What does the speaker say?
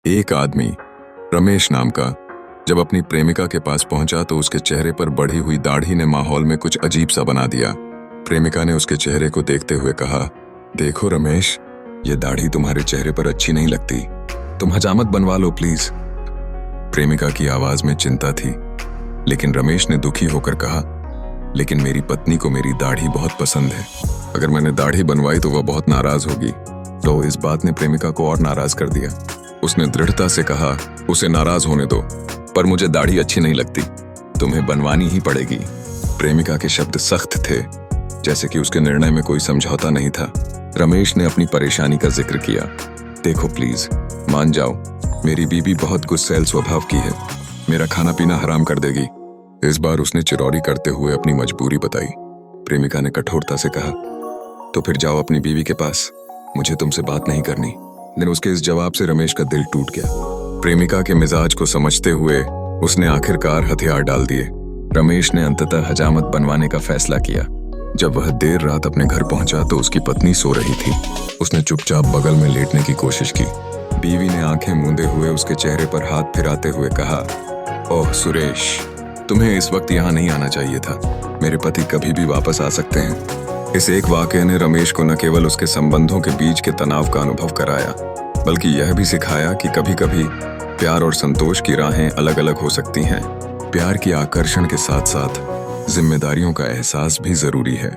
एक आदमी रमेश नाम का जब अपनी प्रेमिका के पास पहुंचा तो उसके चेहरे पर बढ़ी हुई दाढ़ी ने माहौल में कुछ अजीब सा बना दिया। प्रेमिका ने उसके चेहरे को देखते हुए कहा, देखो रमेश, ये दाढ़ी तुम्हारे चेहरे पर अच्छी नहीं लगती, तुम हजामत बनवा लो प्लीज। प्रेमिका की आवाज में चिंता थी, लेकिन रमेश ने दुखी होकर कहा, लेकिन मेरी पत्नी को मेरी दाढ़ी बहुत पसंद है, अगर मैंने दाढ़ी बनवाई तो वह बहुत नाराज होगी। तो इस बात ने प्रेमिका को और नाराज कर दिया। उसने दृढ़ता से कहा, उसे नाराज होने दो, पर मुझे दाढ़ी अच्छी नहीं लगती, तुम्हें बनवानी ही पड़ेगी। प्रेमिका के शब्द सख्त थे, जैसे कि उसके निर्णय में कोई समझौता नहीं था। रमेश ने अपनी परेशानी का जिक्र किया, देखो प्लीज मान जाओ, मेरी बीवी बहुत गुस्सैल स्वभाव की है, मेरा खाना पीना हराम कर देगी। इस बार उसने चिरौरी करते हुए अपनी मजबूरी बताई। प्रेमिका ने कठोरता से कहा, तो फिर जाओ अपनी बीवी के पास, मुझे तुमसे बात नहीं करनी। लेकिन उसके इस जवाब से रमेश का दिल टूट गया। प्रेमिका के मिजाज को समझते हुए उसने आखिरकार हथियार डाल दिए। रमेश ने अंततः हजामत बनवाने का फैसला किया। जब वह देर रात अपने घर पहुंचा तो उसकी पत्नी सो रही थी। उसने चुपचाप बगल में लेटने की कोशिश की। बीवी ने आंखें मूंदे हुए उसके चेहरे पर हाथ फिराते हुए कहा, ओह सुरेश, तुम्हें इस वक्त यहाँ नहीं आना चाहिए था, मेरे पति कभी भी वापस आ सकते हैं। इस एक वाकये ने रमेश को न केवल उसके संबंधों के बीच के तनाव का अनुभव कराया, बल्कि यह भी सिखाया कि कभी कभी प्यार और संतोष की राहें अलग अलग हो सकती हैं। प्यार की आकर्षण के साथ साथ जिम्मेदारियों का एहसास भी जरूरी है।